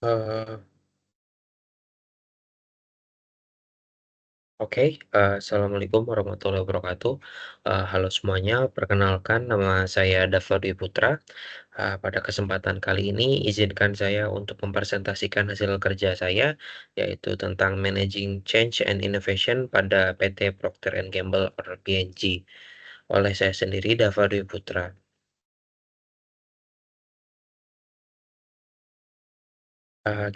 Eee, oke, assalamualaikum warahmatullahi wabarakatuh. Halo semuanya, perkenalkan nama saya Dava Dwi Putra. Pada kesempatan kali ini izinkan saya untuk mempresentasikan hasil kerja saya, yaitu tentang Managing Change and Innovation pada PT Procter& Gamble atau P&G, oleh saya sendiri Dava Dwi Putra.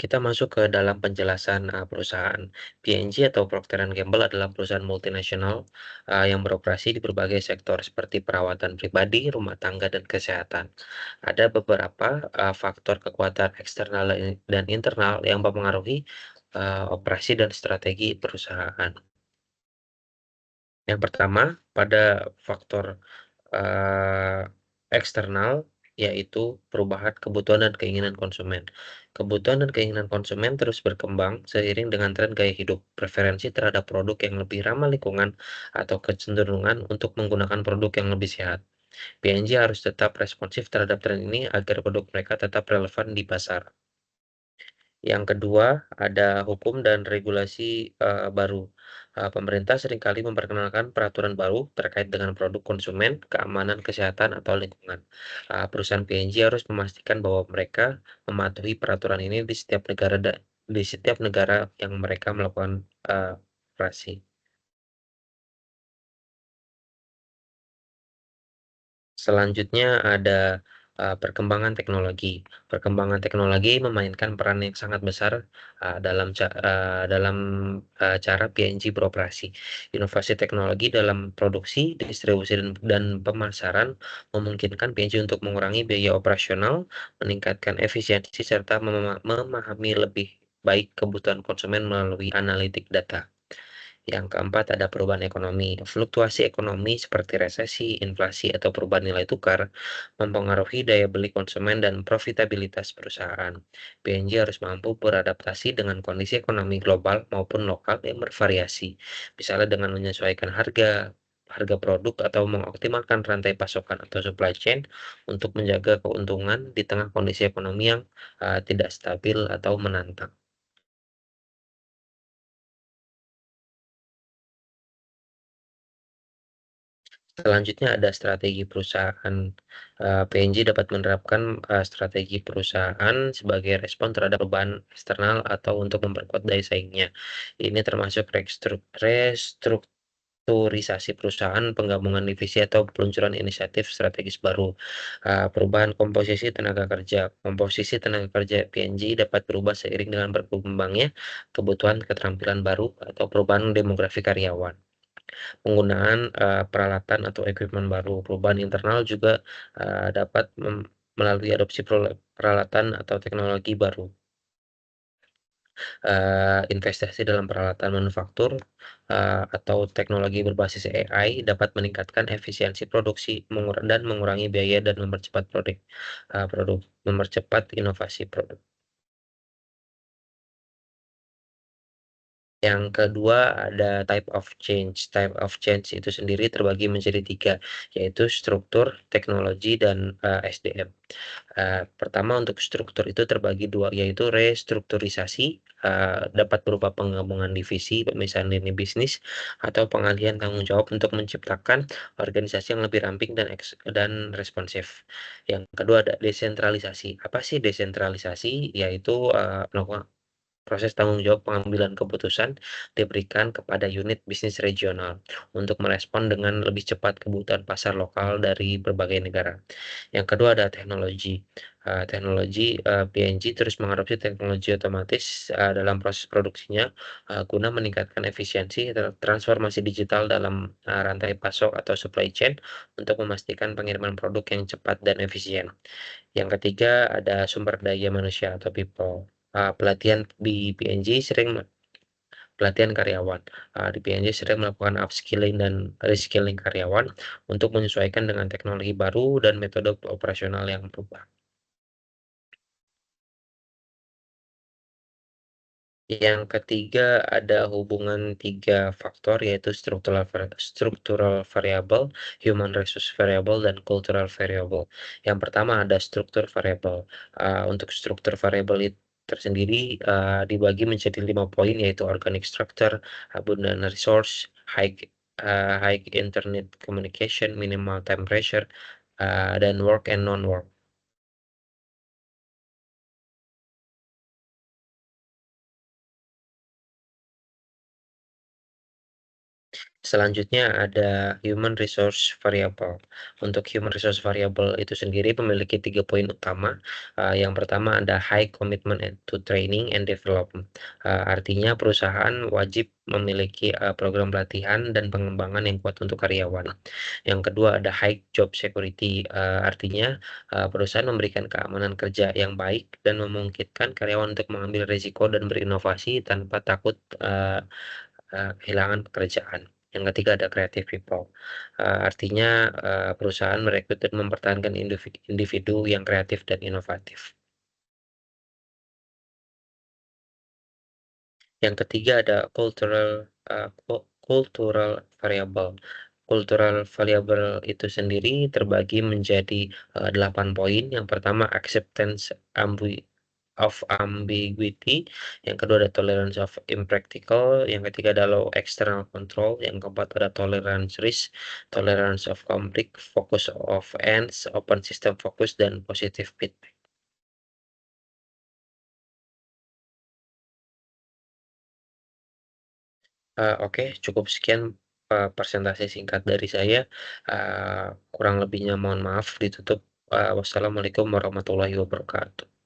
Kita masuk ke dalam penjelasan, perusahaan. P&G atau Procter& Gamble adalah perusahaan multinasional, yang beroperasi di berbagai sektor seperti perawatan pribadi, rumah tangga, dan kesehatan. Ada beberapa, faktor kekuatan eksternal dan internal yang mempengaruhi, operasi dan strategi perusahaan. Yang pertama, pada faktor Eee, eksternal, yaitu perubahan kebutuhan dan keinginan konsumen. Kebutuhan dan keinginan konsumen terus berkembang seiring dengan tren gaya hidup, preferensi terhadap produk yang lebih ramah lingkungan, atau kecenderungan untuk menggunakan produk yang lebih sehat. P&G harus tetap responsif terhadap tren ini agar produk mereka tetap relevan di pasar. Yang kedua, ada hukum dan regulasi, baru. Pemerintah seringkali memperkenalkan peraturan baru terkait dengan produk konsumen, keamanan kesehatan, atau lingkungan. Perusahaan P&G harus memastikan bahwa mereka mematuhi peraturan ini di setiap negara yang mereka melakukan, operasi. Selanjutnya ada, perkembangan teknologi. Perkembangan teknologi memainkan peran yang sangat besar, dalam, cara P&G beroperasi. Inovasi teknologi dalam produksi, distribusi, dan pemasaran memungkinkan P&G untuk mengurangi biaya operasional, meningkatkan efisiensi, serta memahami lebih baik kebutuhan konsumen melalui analitik data. Yang keempat ada perubahan ekonomi. Fluktuasi ekonomi seperti resesi, inflasi, atau perubahan nilai tukar mempengaruhi daya beli konsumen dan profitabilitas perusahaan. P&G harus mampu beradaptasi dengan kondisi ekonomi global maupun lokal yang bervariasi, misalnya dengan menyesuaikan harga harga produk atau mengoptimalkan rantai pasokan atau supply chain untuk menjaga keuntungan di tengah kondisi ekonomi yang tidak stabil atau menantang. Selanjutnya ada strategi perusahaan. P&G dapat menerapkan, strategi perusahaan sebagai respon terhadap perubahan eksternal atau untuk memperkuat daya saingnya. Ini termasuk restrukturisasi perusahaan, penggabungan divisi, atau peluncuran inisiatif strategis baru. Perubahan komposisi tenaga kerja. Komposisi tenaga kerja P&G dapat berubah seiring dengan berkembangnya kebutuhan keterampilan baru atau perubahan demografi karyawan. Penggunaan, peralatan atau equipment baru. Perubahan internal juga, dapat melalui adopsi peralatan atau teknologi baru. Investasi dalam peralatan manufaktur, atau teknologi berbasis AI dapat meningkatkan efisiensi produksi, dan mengurangi biaya dan mempercepat mempercepat inovasi produk. Yang kedua ada type of change. Type of change itu sendiri terbagi menjadi 3, yaitu struktur, teknologi, dan, SDM. Pertama untuk struktur itu terbagi 2, yaitu restrukturisasi, dapat berupa penggabungan divisi, pemisahan lini bisnis, atau pengalihan tanggung jawab untuk menciptakan organisasi yang lebih ramping dan responsif. Yang kedua ada desentralisasi. Apa sih desentralisasi? Yaitu, melakukan proses tanggung jawab pengambilan keputusan diberikan kepada unit bisnis regional untuk merespon dengan lebih cepat kebutuhan pasar lokal dari berbagai negara. Yang kedua ada teknologi. P&G terus mengadopsi teknologi otomatis, dalam proses produksinya, guna meningkatkan efisiensi transformasi digital dalam, rantai pasok atau supply chain untuk memastikan pengiriman produk yang cepat dan efisien. Yang ketiga ada sumber daya manusia atau people. Pelatihan di P&G sering pelatihan karyawan. Di P&G sering melakukan upskilling dan reskilling karyawan untuk menyesuaikan dengan teknologi baru dan metode operasional yang berubah. Yang ketiga ada hubungan 3 faktor yaitu structural variable, human resource variable, dan cultural variable. Yang pertama ada struktur variable. Untuk struktur variable tersendiri dibagi menjadi 5 poin, yaitu organic structure, abundant resource, high internet communication, minimal temperature, dan work and non-work. Selanjutnya ada human resource variable. Untuk human resource variable itu sendiri memiliki 3 poin utama. Yang pertama ada high commitment to training and development. Artinya perusahaan wajib memiliki program pelatihan dan pengembangan yang kuat untuk karyawan. Yang kedua ada high job security. Artinya perusahaan memberikan keamanan kerja yang baik dan memungkinkan karyawan untuk mengambil risiko dan berinovasi tanpa takut kehilangan pekerjaan. Yang ketiga ada creative people. Artinya perusahaan merekrut dan mempertahankan individu yang kreatif dan inovatif. Yang ketiga ada cultural variable. Cultural variable itu sendiri terbagi menjadi 8 poin. Yang pertama acceptance of ambiguity, yang kedua ada tolerance of impractical, yang ketiga ada low external control, yang keempat ada tolerance risk, tolerance of conflict, focus of ends, open system focus, dan positive feedback. Oke, cukup sekian presentasi singkat dari saya. Kurang lebihnya mohon maaf, ditutup. Wassalamualaikum warahmatullahi wabarakatuh.